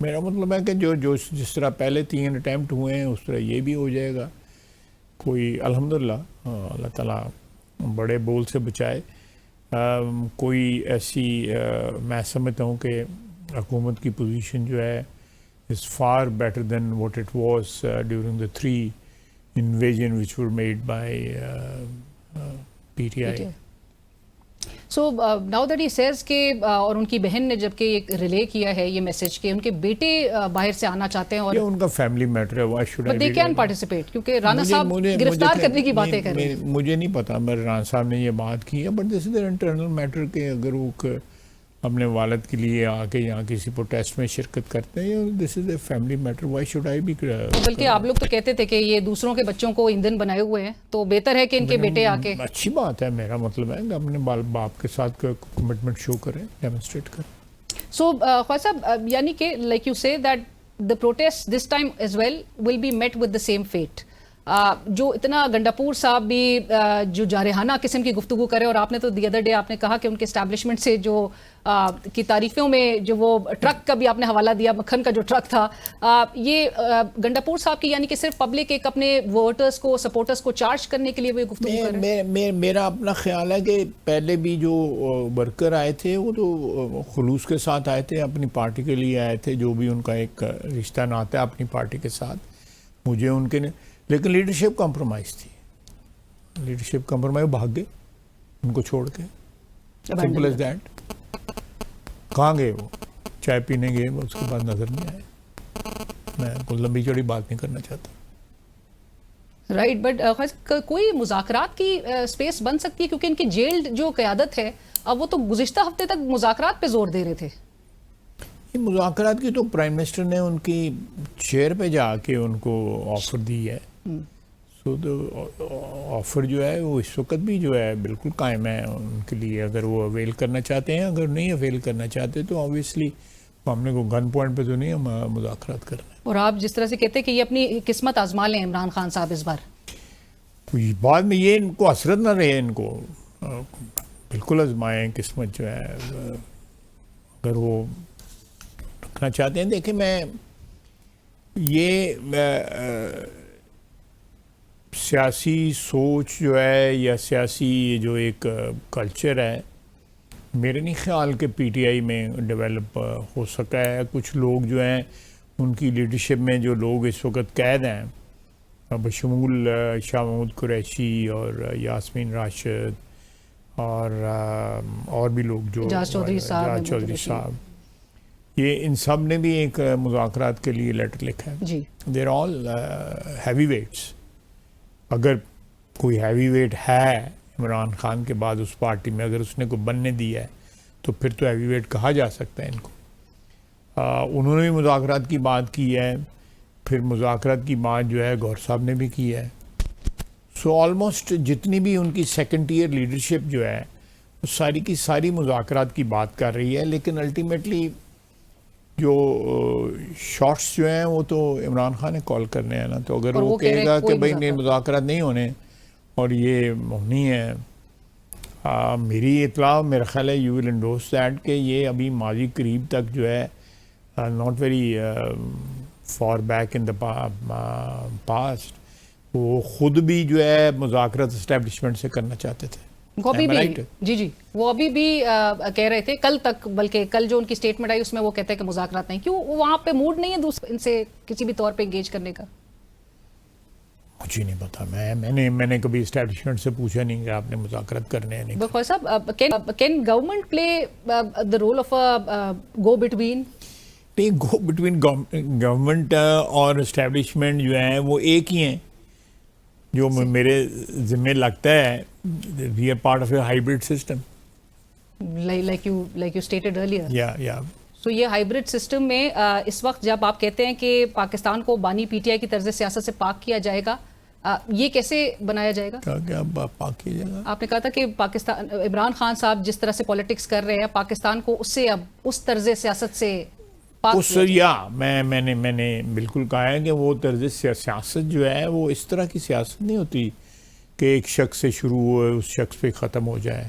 میرا مطلب ہے کہ جو جس طرح پہلے 3 اٹیمپٹ ہوئے ہیں اس طرح یہ بھی ہو جائے گا. کوئی الحمدللہ اللہ تعالیٰ بڑے بول سے بچائے. کوئی ایسی میں سمجھتا ہوں کہ حکومت کی پوزیشن جو ہے is far better than what it was during the 3 invasion which were made by PTI. So now that he says کہ اور ان کی بہن نے جب کہ ایک ریلے کیا ہے یہ میسج کہ ان کے بیٹے باہر سے آنا چاہتے ہیں اور یہ ان کا فیملی میٹر ہے. why should I but they can participate کیونکہ رانا صاحب گرفتار کرنے کی باتیں کر رہے ہیں. مجھے نہیں پتا میں رانا صاحب نے یہ بات کی ہے but this is their internal matter کہ اگر وہ اپنے والد کے لیے آ کے یہاں کسی پروٹیسٹ میں شرکت کرتے ہیں this is a family matter. Why should I be. بلکہ آپ لوگ تو کہتے تھے کہ یہ دوسروں کے بچوں کو ایندھن بنائے ہوئے ہیں تو بہتر ہے کہ ان کے بیٹے آ کے. اچھی بات ہے. میرا مطلب ہے کہ اپنے باپ کے ساتھ کمٹمنٹ شو کریں ڈیمونسٹریٹ کریں. سو خواجہ صاحب یعنی کہ لائک یو سے that the protest this time as well will be met with the same fate. جو اتنا گنڈاپور صاحب بھی جو جارحانہ قسم کی گفتگو کرے اور آپ نے تو دی ادر ڈے آپ نے کہا کہ ان کے اسٹیبلشمنٹ سے جو کی تعریفوں میں جو وہ ٹرک کا بھی آپ نے حوالہ دیا مکھن کا جو ٹرک تھا یہ گنڈاپور صاحب کی یعنی کہ صرف پبلک ایک اپنے ووٹرز کو سپورٹرز کو چارج کرنے کے لیے وہ گفتگو کر رہے ہیں. میرا اپنا خیال ہے کہ پہلے بھی جو ورکر آئے تھے وہ تو خلوص کے ساتھ آئے تھے اپنی پارٹی کے لیے آئے تھے جو بھی ان کا ایک رشتہ ناتا ہے اپنی پارٹی کے ساتھ مجھے ان کے لیکن لیڈرشپ کمپرومائز تھی. لیڈرشپ کمپرومائز بھاگ گئے ان کو چھوڑ کے. Simple as that. کہاں گئے وہ چائے پینے گئے اس کے بعد نظر نہیں آئے. میں کوئی لمبی چوڑی بات نہیں کرنا چاہتا. رائٹ بٹ کوئی مذاکرات کی اسپیس بن سکتی ہے کیونکہ ان کی جیلڈ جو قیادت ہے اب وہ تو گزشتہ ہفتے تک مذاکرات پہ زور دے رہے تھے. مذاکرات کی تو پرائم منسٹر نے ان کی چیئر پہ جا کے ان کو آفر دی ہے. سو آفر جو ہے وہ اس وقت بھی جو ہے بالکل قائم ہے ان کے لیے اگر وہ اویل کرنا چاہتے ہیں. اگر نہیں اویل کرنا چاہتے تو آبویسلی ہم نے کوئی گن پوائنٹ پہ تو نہیں ہم مذاکرات کرنا ہے. اور آپ جس طرح سے کہتے ہیں کہ یہ اپنی قسمت آزما لیں عمران خان صاحب اس بار بعد میں یہ ان کو حسرت نہ رہے. ان کو بالکل آزمائیں قسمت جو ہے اگر وہ رکھنا چاہتے ہیں. دیکھیں میں یہ سیاسی سوچ جو ہے یا سیاسی جو ایک کلچر ہے میرے نہیں خیال کہ پی ٹی آئی میں ڈیولپ ہو سکا ہے. کچھ لوگ جو ہیں ان کی لیڈرشپ میں جو لوگ اس وقت قید ہیں بشمول شاہ محمود قریشی اور یاسمین راشد اور بھی لوگ جو اعجاز چودھری صاحب یہ ان سب نے بھی ایک مذاکرات کے لیے لیٹر لکھا ہے. جی دیر آل ہیوی ویٹس. اگر کوئی ہیوی ویٹ ہے عمران خان کے بعد اس پارٹی میں اگر اس نے کوئی بننے دیا ہے تو پھر تو ہیوی ویٹ کہا جا سکتا ہے ان کو. انہوں نے بھی مذاکرات کی بات کی ہے. پھر مذاکرات کی بات جو ہے گور صاحب نے بھی کی ہے. سو آلموسٹ جتنی بھی ان کی سیکنڈ ٹیئر لیڈرشپ جو ہے وہ ساری کی ساری مذاکرات کی بات کر رہی ہے. لیکن الٹیمیٹلی جو شارٹس جو ہیں وہ تو عمران خان نے کال کرنے ہیں نا. تو اگر وہ کہے گا کہ بھائی نہیں مذاکرات نہیں ہونے اور یہ ہونی ہے میری اطلاع میرا خیال ہے یو ول انڈورس دیٹ کہ یہ ابھی ماضی قریب تک جو ہے not very for back in the past وہ خود بھی جو ہے مذاکرات اسٹیبلشمنٹ سے کرنا چاہتے تھے. وہ ابھی بھی جی وہ ابھی بھی کہہ رہے تھے کل تک بلکہ کل جو ان کی اسٹیٹمنٹ آئی اس میں وہ کہتے ہیں کہ مذاکرات نہیں. کیوں وہاں پہ موڈ نہیں ہے ان سے کسی بھی طور پہ انگیج کرنے کا؟ مجھے نہیں پتا. میں نے کبھی اسٹیبلشمنٹ سے پوچھا نہیں کہ آپ نے مذاکرات کرنے ہیں نہیں. بخوائے صاحب can government play the role of go between? نہیں گو بٹوین گورنمنٹ اور اسٹیبلشمنٹ جو ہیں وہ ایک ہی ہیں. جو میرے ذمہ لگتا ہے we are part of a hybrid system. Like you stated earlier. Yeah. So یہ ہائبرڈ سسٹم میں اس وقت جب آپ کہتے ہیں کہ پاکستان کو بانی پی ٹی آئی کی طرز سیاست سے پاک کیا جائے گا یہ کیسے بنایا جائے گا؟ کیا پاک کیا جائے گا؟ آپ نے کہا تھا کہ پاکستان عمران خان صاحب جس طرح سے پالیٹکس کر رہے ہیں پاکستان کو اس سے اب اس طرز سیاست سے میں نے بالکل کہا ہے کہ وہ طرز سیاست جو ہے وہ اس طرح کی سیاست نہیں ہوتی کہ ایک شخص سے شروع ہوئے اس شخص پہ ختم ہو جائے.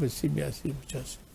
80-82-85,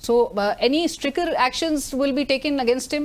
So any stricter actions will be taken against him?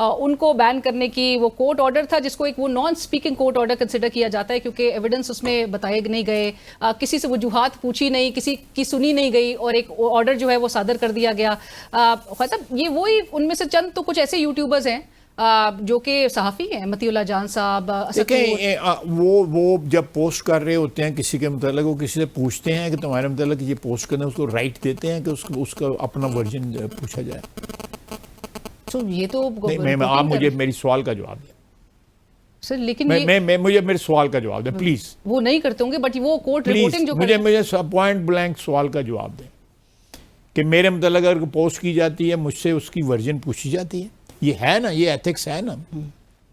ان کو بین کرنے کی وہ کورٹ آرڈر تھا جس کو ایک وہ naan speaking court order consider کیا جاتا ہے کیونکہ ایویڈنس اس میں بتائے نہیں گئے, کسی سے وجوہات پوچھی نہیں, کسی کی سنی نہیں گئی اور ایک آرڈر جو ہے وہ صادر کر دیا گیا. صاحب یہ وہی ان میں سے چند تو کچھ ایسے یوٹیوبرز ہیں جو کہ صحافی ہیں, متی اللہ جان صاحب. دیکھیں وہ جب پوسٹ کر رہے ہوتے ہیں کسی کے متعلق, وہ کسی سے پوچھتے ہیں کہ تمہارے متعلق یہ پوسٹ کرنا, اس کو رائٹ دیتے ہیں کہ اس کا اپنا ورژن پوچھا جائے. تو یہ تو آپ مجھے میری سوال کا جواب دیں سر, لیکن مجھے میرے سوال کا جواب دیں پلیز. وہ نہیں کرتے ہوں گے بٹ وہ کورٹ رپورٹنگ جو مجھے پوائنٹ بلینک سوال کا جواب دیں کہ میرے متعلق اگر پوسٹ کی جاتی ہے مجھ سے اس کی ورژن پوچھی جاتی ہے. یہ ہے نا, یہ ایتھکس ہے نا,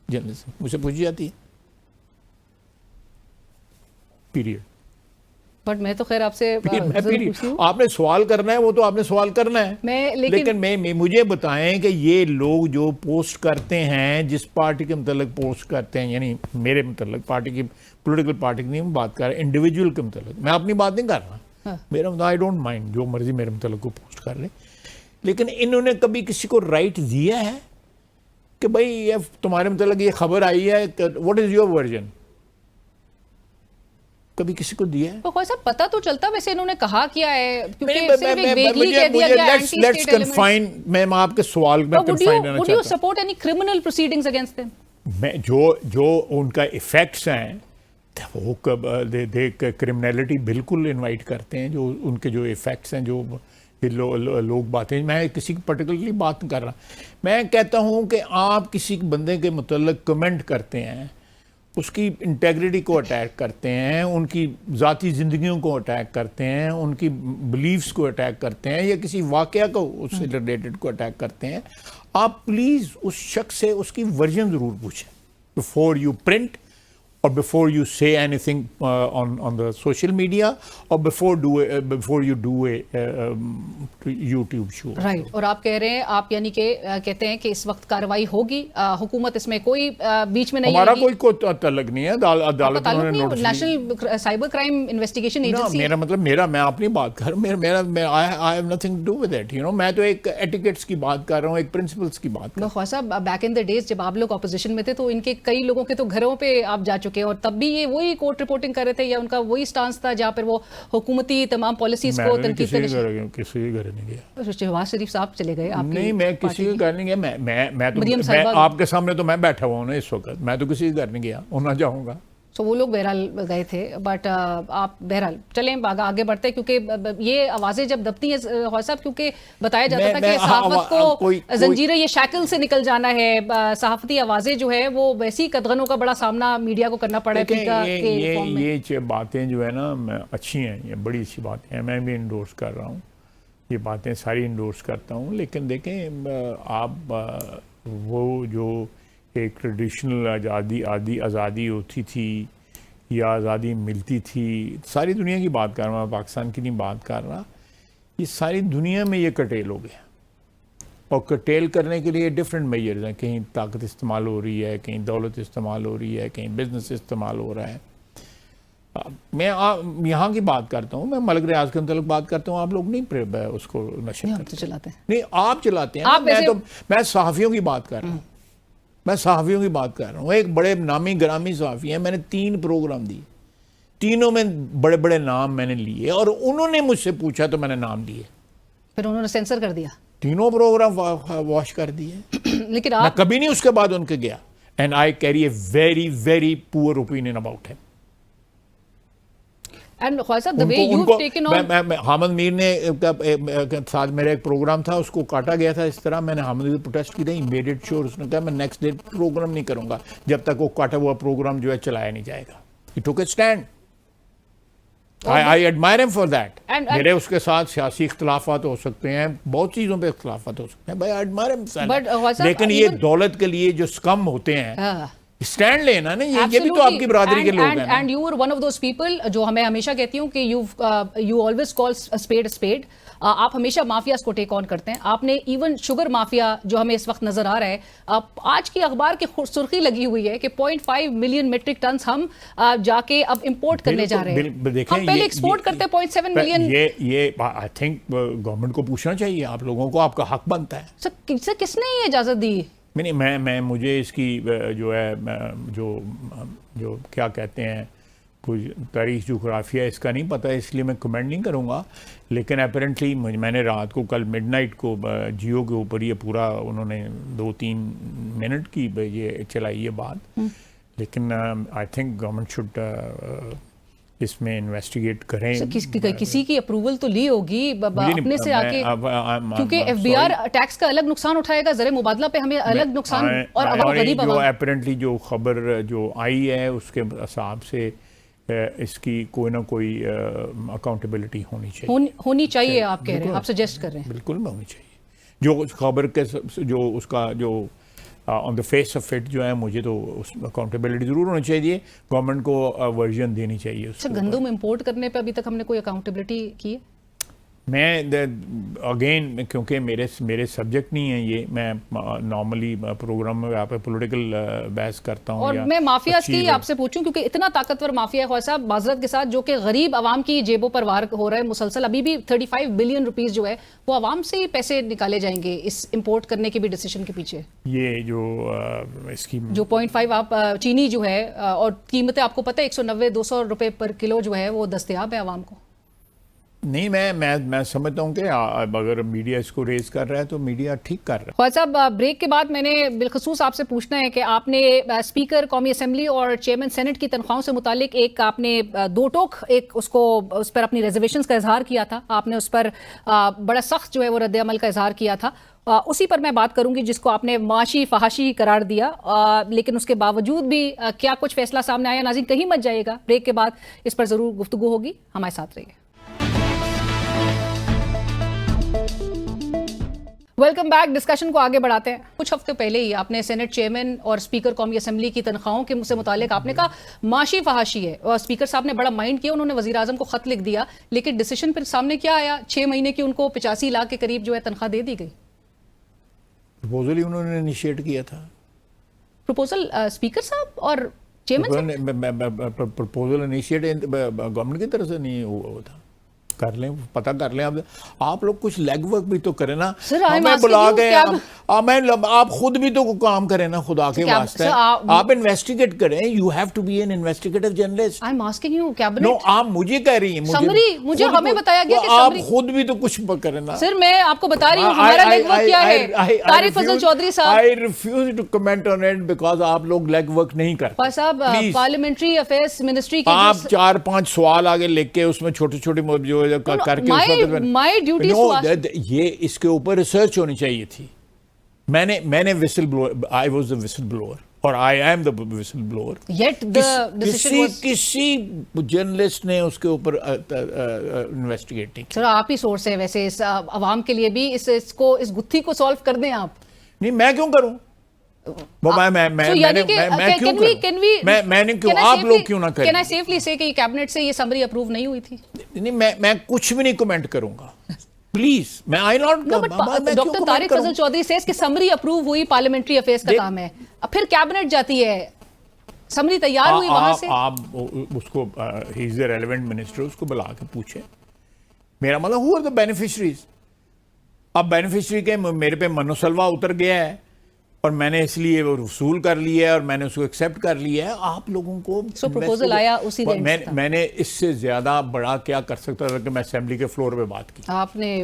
جرنلسٹ مجھ سے پوچھی جاتی ہے پیریڈ. بٹ میں تو خیر آپ سے آپ نے سوال کرنا ہے وہ تو آپ نے سوال کرنا ہے, لیکن مجھے بتائیں کہ یہ لوگ جو پوسٹ کرتے ہیں جس پارٹی کے متعلق پوسٹ کرتے ہیں, یعنی میرے متعلق پارٹی کی پولیٹیکل پارٹی کی نہیں بات کر رہا, انڈیویجول کے متعلق میں اپنی بات نہیں کر رہا, میرا آئی ڈونٹ مائنڈ جو مرضی میرے متعلق کو پوسٹ کر لیں, لیکن انہوں نے کبھی کسی کو رائٹ دیا ہے کہ بھائی یہ تمہارے متعلق یہ خبر آئی ہے, واٹ از یور ورژن, کبھی کسی کو دیا ہے؟ خواہ صاحب پتہ تو چلتا, ویسے انہوں نے کہا کیا ہے لیٹس کنفائن, میں آپ کے سوال میں کنفائن رہنا would you support any criminal proceedings against them? جو ان کا ایفیکٹس ہیں وہ کرمنالٹی بالکل انوائٹ کرتے ہیں, جو ان کے جو ایفیکٹس ہیں جو لوگ باتیں, میں کسی کی پرٹیکولرلی بات نہیں کر رہا, میں کہتا ہوں کہ آپ کسی بندے کے متعلق کمنٹ کرتے ہیں, اس کی انٹیگریٹی کو اٹیک کرتے ہیں, ان کی ذاتی زندگیوں کو اٹیک کرتے ہیں, ان کی بلیفز کو اٹیک کرتے ہیں, یا کسی واقعہ کو اس سے ریلیٹڈ کو اٹیک کرتے ہیں, آپ پلیز اس شخص سے اس کی ورژن ضرور پوچھیں before you print or before you say anything on the social media or before you do a YouTube show. Right. اور آپ کہہ رہے ہیں, آپ یعنی کہ کہتے ہیں کہ اس وقت کارروائی ہوگی, حکومت اس میں کوئی بیچ میں نہیں ہے, ہمارا کوئی تعلق نہیں ہے, عدالت نے national cyber crime investigation agency. میرا مطلب میں اپنی بات کر رہا ہوں, I have nothing to do with it, میں تو ایک ایٹیکیٹس کی بات کر رہا ہوں, ایک پرنسپلس کی بات کر رہا ہوں. خواہ صاحب بیک ان دا ڈیز جب آپ لوگ اپوزیشن میں تھے تو ان کے کئی لوگوں کے تو گھروں پہ آپ جا چکے, اور تب بھی یہ وہی کورٹ رپورٹنگ کر رہے تھے, یا ان کا وہی سٹانس تھا جہاں پر وہ حکومتی تمام پالیسیز کو تنقید کرنے. کسی کے گھر نہیں گیا. شہباز شریف صاحب چلے گئے. نہیں, میں کسی کے گھر نہیں گیا, میں تو آپ کے سامنے تو میں بیٹھا ہوا ہوں نا اس وقت, میں تو کسی کے گھر نہیں گیا اور نہ جاؤں گا. تو وہ لوگ بہرحال گئے تھے, بٹ آپ بہرحال چلیں آگے بڑھتے, کیونکہ یہ آوازیں جب دبتی ہیں خواہ صاحب, کیونکہ بتایا جاتا تھا کہ صحافت کو زنجیریں یہ شیکل سے نکل جانا ہے, صحافتی آوازیں جو ہے وہ ویسی قدغنوں کا بڑا سامنا میڈیا کو کرنا پڑا ہے. یہ باتیں جو ہے نا اچھی ہیں, یہ بڑی اچھی باتیں ہیں, میں بھی انڈورس کر رہا ہوں, یہ باتیں ساری انڈورس کرتا ہوں, لیکن دیکھیں آپ وہ جو ایک ٹریڈیشنل آزادی ہوتی تھی یا آزادی ملتی تھی, ساری دنیا کی بات کر رہا ہوں, میں پاکستان کی نہیں بات کر رہا, یہ ساری دنیا میں یہ کٹیل ہو گیا, اور کٹیل کرنے کے لیے ڈفرینٹ میجرز ہیں, کہیں طاقت استعمال ہو رہی ہے, کہیں دولت استعمال ہو رہی ہے, کہیں بزنس استعمال ہو رہا ہے. میں یہاں کی بات کرتا ہوں, میں ملک ریاض کے متعلق بات کرتا ہوں, آپ لوگ نہیں اس کو نشر چلاتے ہیں, نہیں آپ چلاتے ہیں, میں صحافیوں کی بات کر رہا ہوں, میں صحافیوں کی بات کر رہا ہوں. ایک بڑے نامی گرامی صحافی ہیں, میں نے 3 پروگرام دی, تینوں میں بڑے بڑے نام میں نے لیے, اور انہوں نے مجھ سے پوچھا تو میں نے نام لیے, پھر انہوں نے سینسر کر دیا, تینوں پروگرام واش کر دیے. لیکن میں کبھی نہیں اس کے بعد ان کے گیا, and I carry a very very poor opinion about ہم. حامد میر نے ساتھ میرا ایک پروگرام تھا, اس کو کاٹا گیا تھا اس طرح, میں نے حامد میر پروٹیسٹ کی تھی, امیڈیٹ شور, اس نے کہا میں نیکسٹ ڈے پروگرام نہیں کروں گا جب تک وہ کاٹا ہوا پروگرام جو ہے چلایا نہیں جائے گا. He took a stand. I admire him for that. میرے اس کے ساتھ سیاسی اختلافات ہو سکتے ہیں, بہت چیزوں پہ اختلافات ہو سکتے ہیں, بھائی I admire him, لیکن یہ دولت کے لیے جو سکم ہوتے ہیں اسٹینڈ لینا نا, یہ بھی تو آپ کی برادری کے لوگ ہیں. And you are one of those people جو ہمیں ہمیشہ کہتی ہوں کہ یو آلویز کال اسپیڈ. آپ ہمیشہ مافیاز کو ٹیک آن کرتے ہیں. آپ نے ایون شوگر مافیا جو ہمیں اس وقت نظر آ رہا ہے, آج کی اخبار کی سرخی لگی ہوئی ہے کہ 0.5 ملین میٹرک ٹنز ہم جا کے اب امپورٹ کرنے جا رہے ہیں. ہم پہلے ایکسپورٹ کرتے 0.7 ملین. یہ آئی تھنک گورنمنٹ کو پوچھنا چاہیے, آپ لوگوں کو آپ کا حق بنتا ہے. سر کس نے یہ اجازت دی؟ نہیں میں مجھے اس کی جو ہے جو کیا کہتے ہیں کچھ تاریخ جغرافیہ اس کا نہیں پتہ، اس لیے میں کمنٹ نہیں کروں گا، لیکن اپیرنٹلی میں نے رات کو کل مڈ نائٹ کو جیو کے اوپر یہ پورا انہوں نے 2-3 منٹ کی یہ چلائی ہے بات، لیکن آئی تھنک گورنمنٹ شوڈ اس میں انویسٹیگیٹ کریں. کسی کی اپروول تو لی ہوگی اپنے سے آکے، کیونکہ ایف بی آر ٹیکس کا الگ نقصان اٹھائے گا، زر مبادلہ پہ ہمیں الگ نقصان، اور غریب جو اپیرنٹلی جو خبر جو آئی ہے اس کے حساب سے اس کی کوئی نہ کوئی اکاؤنٹیبلٹی ہونی چاہیے. آپ کہہ رہے ہیں، آپ سجیسٹ کر رہے ہیں بالکل میں ہونی چاہیے. جو خبر کے جو اس کا جو آن دا فیس آف اٹ جو ہے، مجھے تو اس اکاؤنٹیبلٹی ضرور ہونی چاہیے، گورنمنٹ کو ورژن دینی چاہیے. اچھا، گندم امپورٹ کرنے پہ ابھی تک ہم نے کوئی اکاؤنٹیبلٹی کی ہے؟ میں اگین کیونکہ میرے سبجیکٹ نہیں ہے یہ، میں نارملی پروگرام میں آپ پولیٹیکل بحث کرتا ہوں. اور میں مافیاز کی آپ سے پوچھوں، کیونکہ اتنا طاقتور مافیا ہے خواجہ صاحب معذرت کے ساتھ، جو کہ غریب عوام کی جیبوں پر وار ہو رہا ہے مسلسل. ابھی بھی 35 بلین روپیز جو ہے وہ عوام سے ہی پیسے نکالے جائیں گے اس امپورٹ کرنے کے بھی ڈیسیشن کے پیچھے. یہ جو اس کی جو 0.5 آپ چینی جو ہے، اور قیمتیں آپ کو پتہ ہے 190-200 روپے پر کلو جو ہے وہ دستیاب ہے عوام کو. نہیں، میں سمجھتا ہوں کہ اگر میڈیا اس کو ریز کر رہا ہے تو میڈیا ٹھیک کر رہا ہے. خواجہ صاحب، بریک کے بعد میں نے بالخصوص آپ سے پوچھنا ہے کہ آپ نے اسپیکر قومی اسمبلی اور چیئرمین سینٹ کی تنخواہوں سے متعلق ایک آپ نے 2 ٹوک ایک اس پر اپنی ریزرویشنز کا اظہار کیا تھا. آپ نے اس پر بڑا سخت جو ہے وہ رد عمل کا اظہار کیا تھا. اسی پر میں بات کروں گی جس کو آپ نے معاشی فحاشی قرار دیا، لیکن اس کے باوجود بھی کیا کچھ فیصلہ سامنے آیا. ناظرین کہیں مت جائے گا، بریک کے بعد اس پر ضرور گفتگو ہوگی، ہمارے ساتھ رہیے. Welcome back. ڈسکشن کو آگے بڑھاتے ہیں. کچھ ہفتے پہلے ہی آپ نے سینٹ چیئرمین اور اسپیکر قومی اسمبلی کی تنخواہوں کے سے متعلق آپ نے کہا معاشی فحاشی ہے، اور اسپیکر صاحب نے بڑا مائنڈ کیا، انہوں نے وزیر اعظم کو خط لکھ دیا، لیکن ڈیسیشن پھر سامنے کیا آیا؟ 6 مہینے کی ان کو 85 لاکھ کے قریب جو ہے تنخواہ دے دی گئی. پروپوزل ہی انہوں نے انیشیٹ کیا تھا. پروپوزل اسپیکر صاحب اور چیئرمین پروپوزل انیشیٹ گورنمنٹ کی طرف سے نہیں ہوا تھا. کر لیں، پتہ کر لیں. آپ لوگ کچھ لیگ ورک بھی تو کریں نا. ہمیں بلا گئے، آپ خود بھی تو کام کریں نا خدا کے واسطے. آپ انویسٹیگیٹ کریں. You have to be an investigator journalist. I am asking you cabinet. No, آپ مجھے کہہ رہی ہیں مجھے ہمیں بتایا گیا کہ آپ خود بھی تو کچھ کریں نا. سر میں آپ کو بتا رہی ہوں ہمارا لیگ ورک کیا ہے. طارق فضل چودھری صاحب، I refuse to comment on it because آپ لوگ لیگ ورک نہیں کرتے. صاحب پارلیمنٹری افیئرز منسٹری کے آپ 4-5 سوال آگے لکھ کے اس میں چھوٹے چھوٹے جو کر کے یہ اس کے اوپر ریسرچ ہونی چاہیے تھی. میں نے وسل بلوور، آئی واز دا وسل بلوور اور آئی ایم دا وسل بلوور. کسی جرنلسٹ نے اس کے اوپر انویسٹیگیٹ نہیں کیا. سر آپ ہی سورس ہیں ویسے اس عوام کے لیے بھی، اس گتھی کو سالو کر دیں آپ. نہیں، میں کیوں کروں؟ آپ لوگ کیوں نہ کریں؟ Can I safely say کہ کیبنٹ سے یہ سمری اپروو نہیں ہوئی تھی؟ نہیں، میں کچھ بھی نہیں کمنٹ کروں گا پلیز. میں ڈاکٹر طارق فضل چودھری سے اس کی سمری اپروو ہوئی، پارلیمنٹری افیئرز کا کام ہے. اب پھر کیبنٹ جاتی ہے، سمری تیار ہوئی وہاں سے. آپ اس کو ہی از اے ریلیونٹ منسٹر، اس کو بلا کے پوچھیں. میرا مطلب ہو دا بینیفیشریز. اب بینیفیشری کے میرے پہ منو سلوا اتر گیا ہے اور میں نے اس لیے وصول کر لیا ہے اور میں نے اس کو ایکسیپٹ کر لیا ہے. آپ لوگوں کو پروپوزل آیا اسی دن. میں نے اس سے زیادہ بڑا کیا کر سکتا تھا کہ میں اسمبلی کے فلور پہ بات کی. آپ نے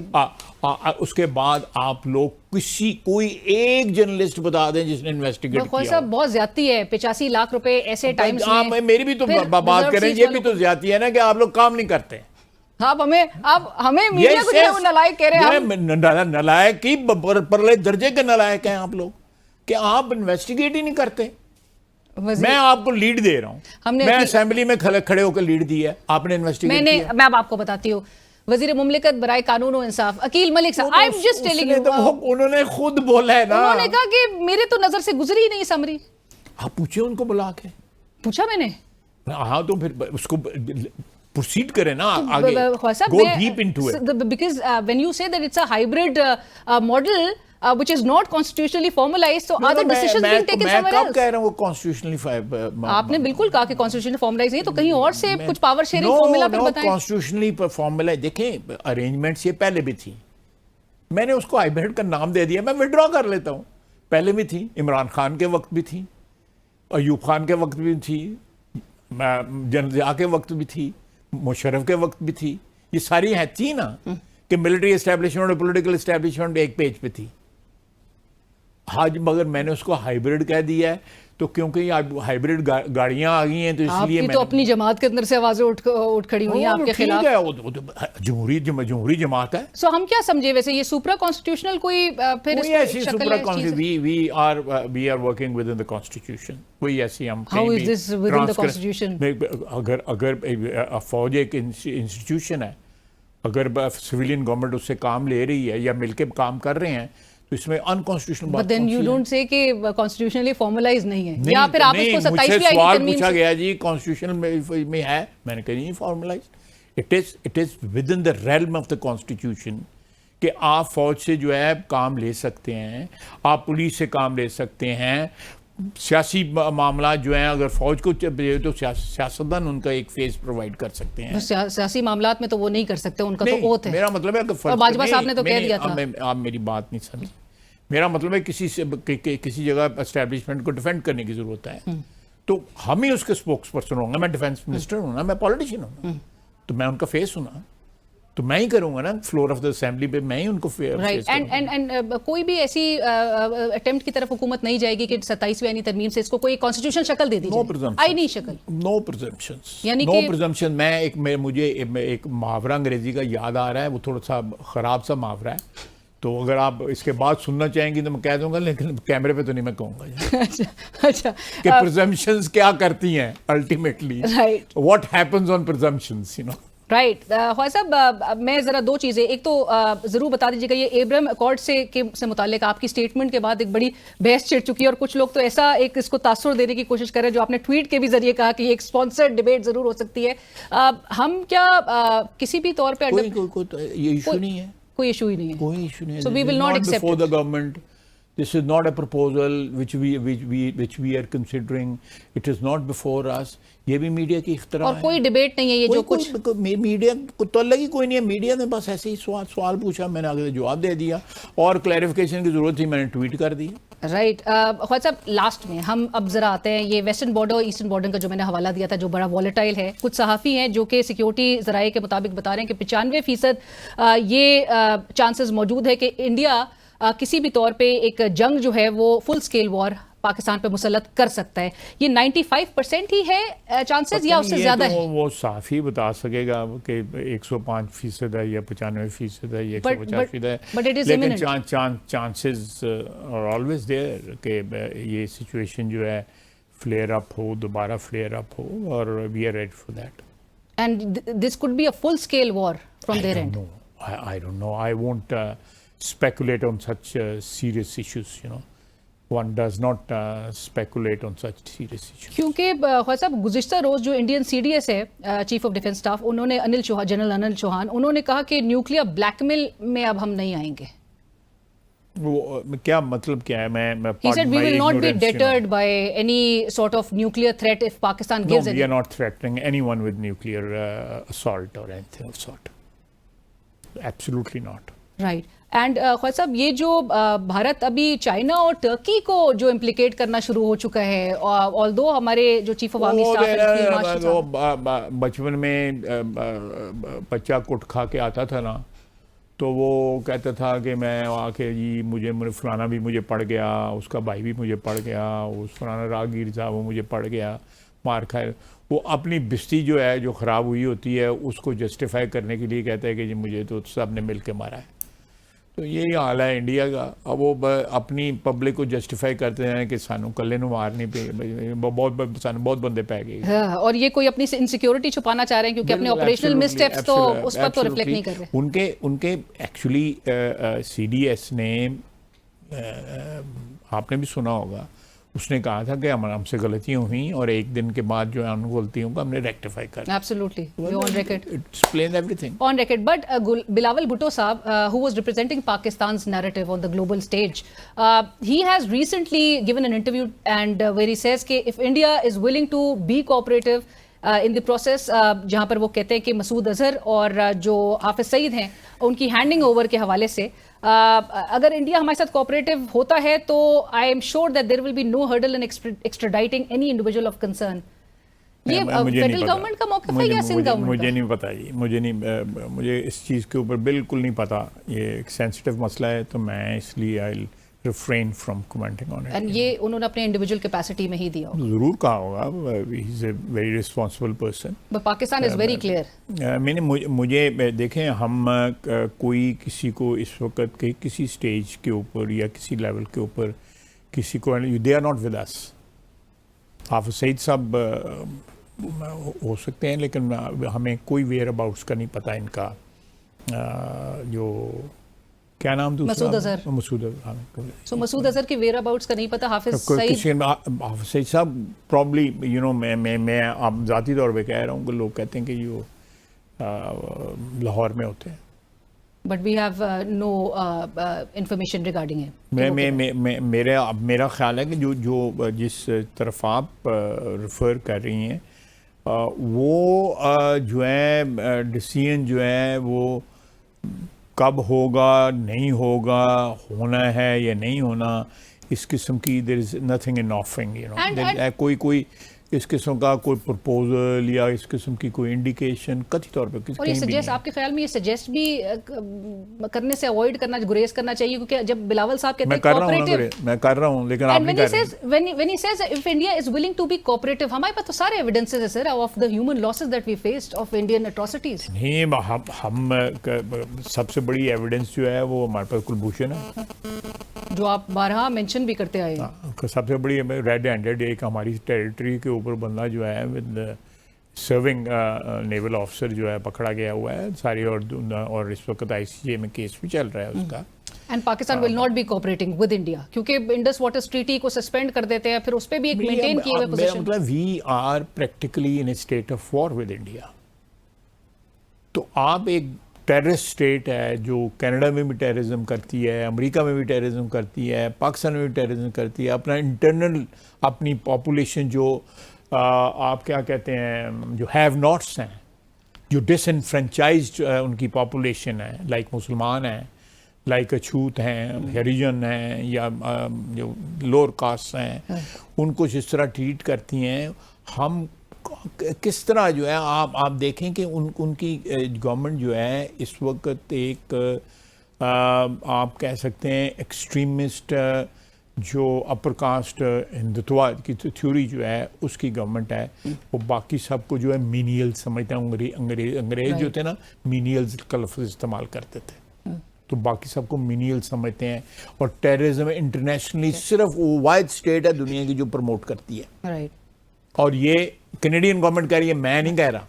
اس کے بعد آپ لوگ کوئی ایک جرنلسٹ بتا دیں جس نے انویسٹیگیٹ کیا. صاحب بہت زیادتی ہے، 85 لاکھ روپے ایسے ٹائمز میں. میری بھی تو بات کریں، یہ بھی تو زیادتی ہے نا کہ آپ لوگ کام نہیں کرتے. آپ ہمیں میڈیا کو جو ہے وہ نالائق کہہ رہے ہیں. نالائق کی پرلے درجے کے نالائق ہیں آپ لوگ کہ آپ انویسٹیگیٹ ہی نہیں کرتے. میں آپ کو لیڈ دے رہا ہوں. میں اسمبلی میں کھڑے ہو کر لیڈ دی ہے، آپ نے انویسٹیگیٹ کیا. میں اب آپ کو بتاتی ہوں، وزیر مملکت برائے قانون و انصاف عقیل ملک صاحب، I am just telling you, انہوں نے خود بولا ہے نا، انہوں نے کہا کہ میرے تو نظر سے گزری نہیں سمری. آپ پوچھیں ان کو بلا کے. پوچھا میں نے. ہاں تو پھر اس کو proceed کریں نا آگے. Go deep into it. Because when you say that it's a hybrid model which is not constitutionally formalized, so other decisions being taken somewhere else. میں کب کہہ رہا ہوں وہ constitutionally آپ نے بالکل کہا کہ constitutionally formalized نہیں تو کہیں اور سے کچھ power sharing formula پھر بتائیں. constitutionally formula دیکھیں arrangements یہ پہلے بھی تھی. میں نے اس کو hybrid کا نام دے دیا، میں withdraw کر لیتا ہوں. پہلے بھی تھی, عمران خان کے وقت بھی تھی, ایوب خان کے وقت بھی تھی, جنرل ضیاء کے وقت بھی تھی, مشرف کے وقت بھی تھی. یہ ساری ہیں تھی نا کہ ملٹری اسٹیبلشمنٹ اور پولیٹیکل اسٹیبلشمنٹ ایک پیج پہ تھی. آج مگر میں نے اس کو ہائیبرڈ کہہ دیا ہے تو کیونکہ ہائیبرڈ گاڑیاں آ گئی ہیں تو اس لیے میں تو اپنی جماعت کے اندر سے آوازیں اٹھ کھڑی ہوئی ہیں آپ کے خلاف. جمہوری جماعت ہے. سو ہم کیا سمجھے ویسے یہ سپرا کانسٹیٹیوشنل کوئی پھر we are working within the constitution. کوئی ایسی ہم how is this within the constitution? اگر فوج ایک انسٹیٹیوشن ہے, اگر سویلین گورنمنٹ اس سے کام لے رہی ہے یا مل کے کام کر رہے ہیں تو اس میں انکانسٹیٹیوشنل بات. But then you don't say کہ constitutionally formalized نہیں ہے, یا پھر آپ اس کو 27ویں مجھ سے سوال پوچھا گیا جی کانسٹیٹیوشن میں ہے, میں نے کہا نہیں formalised. It is with in the realm of the constitution کہ آپ فوج سے جو ہے کام لے سکتے ہیں, آپ پولیس سے کام لے سکتے ہیں, سیاسی معاملات جو ہیں اگر فوج کو تو سیاستدان ان کا ایک فیس پرووائڈ کر سکتے ہیں. سیاسی معاملات میں تو وہ نہیں کر سکتے, ان کا تو اوتھ ہے. میرا مطلب ہے کہ باجوہ صاحب نے تو کہہ دیا تھا. آپ میری بات نہیں سمجھ. میرا مطلب ہے کسی جگہ اسٹیبلشمنٹ کو ڈیفینڈ کرنے کی ضرورت ہے تو ہم ہی اس کے اسپوکس پرسن ہوں گا. میں ڈیفینس منسٹر ہوں نا, میں پولیٹیشین ہوں نا, تو میں ان کا فیس ہوں نا, تو میں ہی کروں گا نا فلور آف دا اسمبلی پہ, میں ہی ان کو رائٹ. اینڈ کوئی بھی ایسی اٹیمپٹ کی طرف حکومت نہیں جائے گی کہ 27ویں آئینی ترمیم سے اس کو کوئی کانسٹیٹیوشن شکل دے دی جائے, آئینی شکل. نو پرزمپشنز, یعنی نو پرزمپشن. مجھے ایک محاورہ انگریزی کا یاد آ رہا ہے, وہ تھوڑا سا خراب سا محاورہ ہے, تو اگر آپ اس کے بعد سننا چاہیں گی تو میں کہہ دوں گا, لیکن کیمرے پہ تو نہیں میں کہوں گا. اچھا کہ پرزمپشنز کیا کرتی ہیں ultimately, what happens on presumptions, you know. Right. Khawaja صاحب میں ذرا دو چیزیں, ایک تو ضرور بتا دیجیے گا یہ ایبرہم ایکارڈ سے متعلق آپ کی سٹیٹمنٹ کے بعد ایک بڑی بحث چھڑ چکی ہے, اور کچھ لوگ تو ایسا ایک اس کو تاثر دینے کی کوشش کر رہے ہیں جو آپ نے ٹویٹ کے بھی ذریعے کہا کہ یہ ایک اسپانسرڈ ڈیبیٹ ضرور ہو سکتی ہے. ہم کیا کسی بھی طور پہ یہ ایشو نہیں ہے, کوئی ایشو ہی نہیں ہے, کوئی ایشو نہیں ہے. So we will not accept before the government. This is not a proposal which we are considering. It is not before us. یہ بھی میڈیا کی اختراع ہے, اور کوئی ڈیبیٹ نہیں ہے یہ جو کچھ میڈیا کو تو الگ ہی کوئی نہیں ہے. میڈیا نے بس ایسے ہی سوال پوچھا, میں نے آگے جواب دے دیا, اور کلیریفیکیشن کی ضرورت تھی میں نے ٹویٹ کر دی. رائٹ. خواجہ صاحب لاسٹ میں ہم اب ذرا آتے ہیں یہ ویسٹرن بارڈر اور ایسٹرن بارڈر کا جو میں نے حوالہ دیا تھا جو بڑا والیٹائل ہے. کچھ صحافی ہیں جو کہ سیکیورٹی ذرائع کے مطابق بتا رہے ہیں کہ 95% یہ چانسز موجود ہے کہ انڈیا کسی بھی طور پہ ایک جنگ جو ہے وہ فل سکیل وار پاکستان پہ مسلط کر سکتا ہے. یہ 95% ہی ہے چانسز یا اس سے زیادہ ہے؟ وہ صحافی بتا سکے گا کہ 105% ہے یا 95% ہے یا 150% ہے, لیکن چانسز آر آلویز دیئر کہ یہ سچویشن جو ہے فلیئر اپ ہو, دوبارہ فلیئر اپ ہو, اور we are ready for that. And this could be a full scale war from their end. I don't know. I won't speculate on such serious issues, you know. One does not speculate on such serious issues. کیونکہ خواجہ صاحب گزشتہ روز جو Indian C D S ہے chief of defence staff, انہوں نے general انل چوہان, انہوں نے کہا کہ نیوکلیئر بلیک میل میں اب ہم نہیں آئیں گے. وہ کیا مطلب کیا ہے؟ میں He said we will not be deterred by any sort of nuclear threat if Pakistan gives No, we are not threatening anyone with nuclear assault or anything of sort. Absolutely not. Right. And Khawaja صاحب یہ جو بھارت ابھی China اور Turkey کو جو implicate کرنا شروع ہو چکا ہے, آلدو ہمارے جو چیف آف آرمی اسٹاف بچپن میں بچہ کٹ کھا کے آتا تھا نا, تو وہ کہتا تھا کہ میں آ کے جی مجھے فلانا بھی مجھے پڑ گیا, اس کا بھائی بھی مجھے پڑ گیا, اس فلانا راگیر تھا وہ مجھے پڑ گیا, مار کھائے. وہ اپنی بستی جو ہے جو خراب ہوئی ہوتی ہے اس کو جسٹیفائی کرنے کے لیے کہتا ہے کہ جی مجھے تو سب نے مل کے مارا ہے. تو یہی حال ہے انڈیا کا. اب وہ اپنی پبلک کو جسٹیفائی کرتے ہیں کہ سانو کلے نو مارنی پہ بہت بندے پہ گئے, اور یہ کوئی اپنی انسیکیورٹی چھپانا چاہ رہے ہیں کیونکہ اپنے آپریشنل مس اسٹیپس تو اس پر تو ریفلیکٹ نہیں کر رہے. ان کے ایکچولی سی ڈی ایس نے, آپ نے بھی سنا ہوگا, اس نے کہا تھا کہ ہم سے غلطیاں ہوئیں اور ایک دن کے بعد جو ہے ان غلطیوں کو ہم نے ریکٹیفائی کر. Absolutely, on record. It explains everything. On record, but Bilawal Bhutto Saab, who was representing Pakistan's narrative on the global stage, he has recently given an interview and where he says that if India is willing to be cooperative, in the process جہاں پر وہ کہتے ہیں کہ مسعود اظہر اور جو حافظ سعید ہیں ان کی handing over کے حوالے سے اگر انڈیا ہمارے ساتھ کوآپریٹو ہوتا ہے تو I am sure that there will be no hurdle in extraditing any individual of concern. یہ فیڈرل گورنمنٹ کا موقف ہے یا سندھ گورنمنٹ؟ مجھے نہیں پتا جی, مجھے اس چیز کے اوپر بالکل نہیں پتا. یہ ایک سینسٹیو مسئلہ ہے تو میں اس لیے آئی refrain from commenting on it. And یہ انہوں نے اپنے انڈیویجول کیپیسٹی میں ہی دیا ہوگا. ضرور کہا ہوگا. he is a very responsible person. But Pakistan is very clear. میں نے مجھے دیکھیں ہم کوئی کسی کو اس وقت کے کسی سٹیج کے اوپر یا کسی لیول کے اوپر کسی کو they are not with us. Hafiz Saeed صاحب ہو سکتے ہیں لیکن ہمیں کوئی ویئر اباؤٹس کا نہیں پتہ ان کا. جو کیا نام تھا مسعود اظہر. سو مسعود اظہر کی ویئر اباؤٹس کا نہیں پتہ. حافظ سعید صاحب پرابلی میں آپ ذاتی طور پہ کہہ رہا ہوں کہ لوگ کہتے ہیں کہ یہ لاہور میں ہوتے ہیں. But we have no information regarding. میرا خیال ہے کہ جو جس طرف آپ ریفر کر رہی ہیں وہ جو ہے ڈیسیژن جو ہے وہ کب ہوگا, نہیں ہوگا, ہونا ہے یا نہیں ہونا, اس قسم کی دیر از نتھنگ ان آفنگ. کوئی اس قسم کا کوئی پرپوزل یا اس قسم کی کوئی انڈیکیشن قطعی طور پہ اور یہ سجیسٹ آپ کے خیال میں یہ سجیسٹ بھی کرنے سے اوائڈ کرنا, گریز کرنا چاہیے کیونکہ جب بلاول صاحب کہتے ہیں کوآپریٹو, میں کر رہا ہوں لیکن آپ نہیں کر رہے. when he says if India is willing to be cooperative, ہمارے پاس تو سارے ایویڈنسز ہیں سر of the human losses that we faced of Indian atrocities. نہیں, ہم سب سے بڑی ایویڈنس جو ہے وہ ہمارے پاس کلبھوشن ہے جو آپ بارہا مینشن بھی کرتے آئے. سب سے بڑی ریڈ ہینڈیڈ ایک ہماری ٹیریٹری کے اوپر بندہ جو ہے ود سرونگ نیول آفیسر جو ہے پکڑا گیا ہوا ہے ساری, اور اس وقت آئی سی جے میں کیس بھی چل رہا ہے اس کا. And Pakistan will not be cooperating with India کیونکہ انڈس واٹرز ٹریٹی کو سسپینڈ کر دیتے ہیں, پھر اس پہ بھی ایک مینٹین کیے ہوئے پوزیشن. مطلب we are practically in a state of war with India. تو آپ ایک ٹیررسٹ اسٹیٹ ہے جو کینیڈا میں بھی ٹیررزم کرتی ہے, امریکہ میں بھی ٹیررزم کرتی ہے, پاکستان میں بھی ٹیررزم کرتی ہے. اپنا انٹرنل اپنی پاپولیشن جو آپ کیا کہتے ہیں جو ہیو ناٹس ہیں, جو ڈس انفرینچائزڈ ان کی پاپولیشن ہے, لائک مسلمان ہیں, لائک اچھوت ہیں, ہریجن ہیں, یا جو لوور کاسٹ ہیں, ان کو جس طرح ٹریٹ کرتی ہیں. ہم کس طرح جو ہے آپ دیکھیں کہ ان کی گورنمنٹ جو ہے اس وقت ایک آپ کہہ سکتے ہیں ایکسٹریمسٹ جو اپر کاسٹ ہندوتوا کی تھیوری جو ہے اس کی گورنمنٹ ہے. وہ باقی سب کو جو ہے مینیل سمجھتے ہیں. انگریز جو تھے نا مینیلز کا لفظ استعمال کرتے تھے, تو باقی سب کو مینیل سمجھتے ہیں. اور ٹیررزم انٹرنیشنلی صرف وہ واحد اسٹیٹ ہے دنیا کی جو پروموٹ کرتی ہے. اور یہ کینیڈین گورنمنٹ کہہ رہی ہے, میں نہیں کہہ رہا.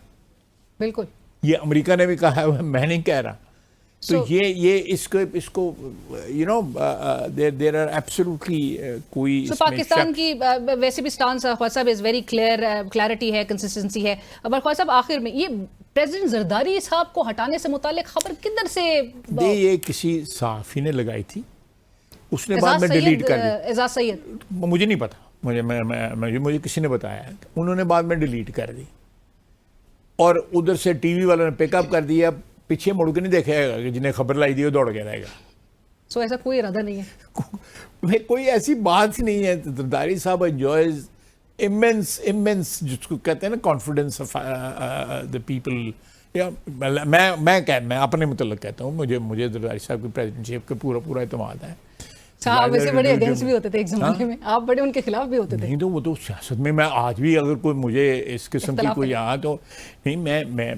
بالکل, یہ امریکہ نے بھی کہا ہے, میں نہیں کہہ رہا. تو یہ اس کو you know there are absolutely کوئی. پاکستان کی ویسے بھی اسٹانس خواجہ صاحب از ویری کلیئرٹی ہے, کنسسٹنسی ہے. اب خواجہ صاحب آخر میں یہ پریزیڈنٹ زرداری صاحب کو ہٹانے سے متعلق خبر کدھر سے؟ یہ کسی صحافی نے لگائی تھی, اس نے بعد میں ڈیلیٹ کر دی. اعزاز سید, مجھے نہیں پتا, مجھے کسی نے بتایا, انہوں نے بعد میں ڈیلیٹ کر دی. اور ادھر سے ٹی وی والوں نے پک اپ کر دیا, پیچھے مڑ کے نہیں دیکھے گا کہ جنہیں خبر لائی دی وہ دوڑ کے رہے گا. سو ایسا کوئی ارادہ نہیں ہے, کوئی ایسی بات ہی نہیں ہے. زرداری صاحب انجوائز immense جس کو کہتے ہیں نا کانفیڈنس آف دا پیپل. میں اپنے متعلق کہتا ہوں, مجھے زرداری صاحب کی پریزیڈنٹ شپ کا پورا اعتماد ہے. آپ ویسے بڑے اگینسٹ بھی ہوتے تھے ایک زمانے میں, آپ بڑے ان کے خلاف بھی ہوتے تھے. نہیں تو وہ تو سیاست میں آج بھی اگر کوئی مجھے اس قسم کی کوئی تو نہیں, میں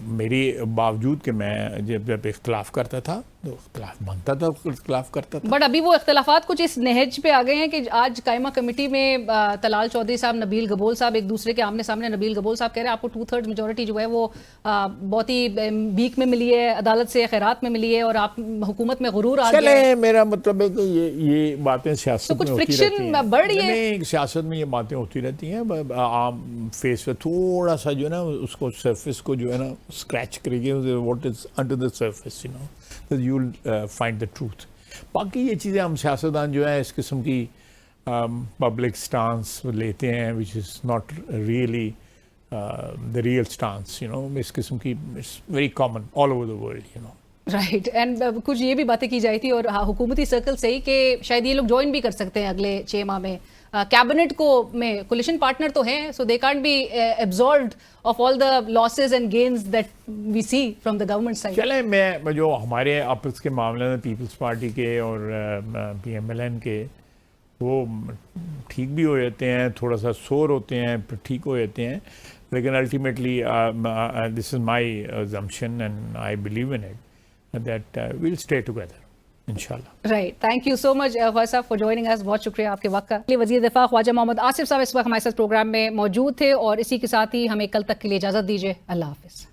میری باوجود کہ میں جب اختلاف کرتا تھا تو اختلاف بنتا تھا, اختلاف کرتا تھا. بٹ ابھی وہ اختلافات کچھ اس نہج پہ آ گئے ہیں کہ آج قائمہ کمیٹی میں طلال چودھری صاحب, نبیل گبول صاحب ایک دوسرے کے آمنے سامنے. نبیل گبول صاحب کہہ رہے ہیں آپ کو 2/3 میجورٹی جو ہے وہ بہت ہی بیک میں ملی ہے, عدالت سے خیرات میں ملی ہے, اور آپ حکومت میں غرور آ گئے. چلے میرا مطلب ہے کہ یہ باتیں سیاست میں ہوتی رہتی ہیں. بڑھ رہی ہے نہیں, سیاست میں یہ باتیں ہوتی رہتی ہیں. عام فیس پہ تھوڑا سا جو ہے نا اس کو سرفیس کو جو ہے نا اسکریچ کرے گی, what is under the surface, you know you will find the truth. باقی یہ چیزیں ہم سیاستدان جو ہے اس قسم کی پبلک سٹانس لیتے ہیں which is not really the real stance, you know, اس قسم کی it's very common all over the world, you know. Right and کچھ یہ بھی باتیں کی جائی تھی اور حکومتی سرکل سے ہی کہ شاید یہ لوگ جوائن بھی کر سکتے ہیں اگلے 6 ماہ میں کیبنٹ کو میں کولیشن پارٹنر تو ہیں so they can't be absorbed of all the losses and gains that we see from the government side. چلیں میں جو ہمارے آپس کے معاملے میں پیپلز پارٹی کے اور پی ایم ایل این کے وہ ٹھیک بھی ہو جاتے ہیں, تھوڑا سا سور ہوتے ہیں پھر ٹھیک ہو جاتے ہیں, لیکن ultimately this is my assumption and I believe in it that we'll stay together inshallah. Right, thank you so much Khawaja صاحب فار جوائننگ اس, بہت شکریہ آپ کے وقت کا. وزیر دفاع خواجہ محمد آصف صاحب اس وقت ہمارے ساتھ پروگرام میں موجود تھے اور اسی کے ساتھ ہی ہمیں کل تک کے لیے اجازت دیجیے. اللہ حافظ.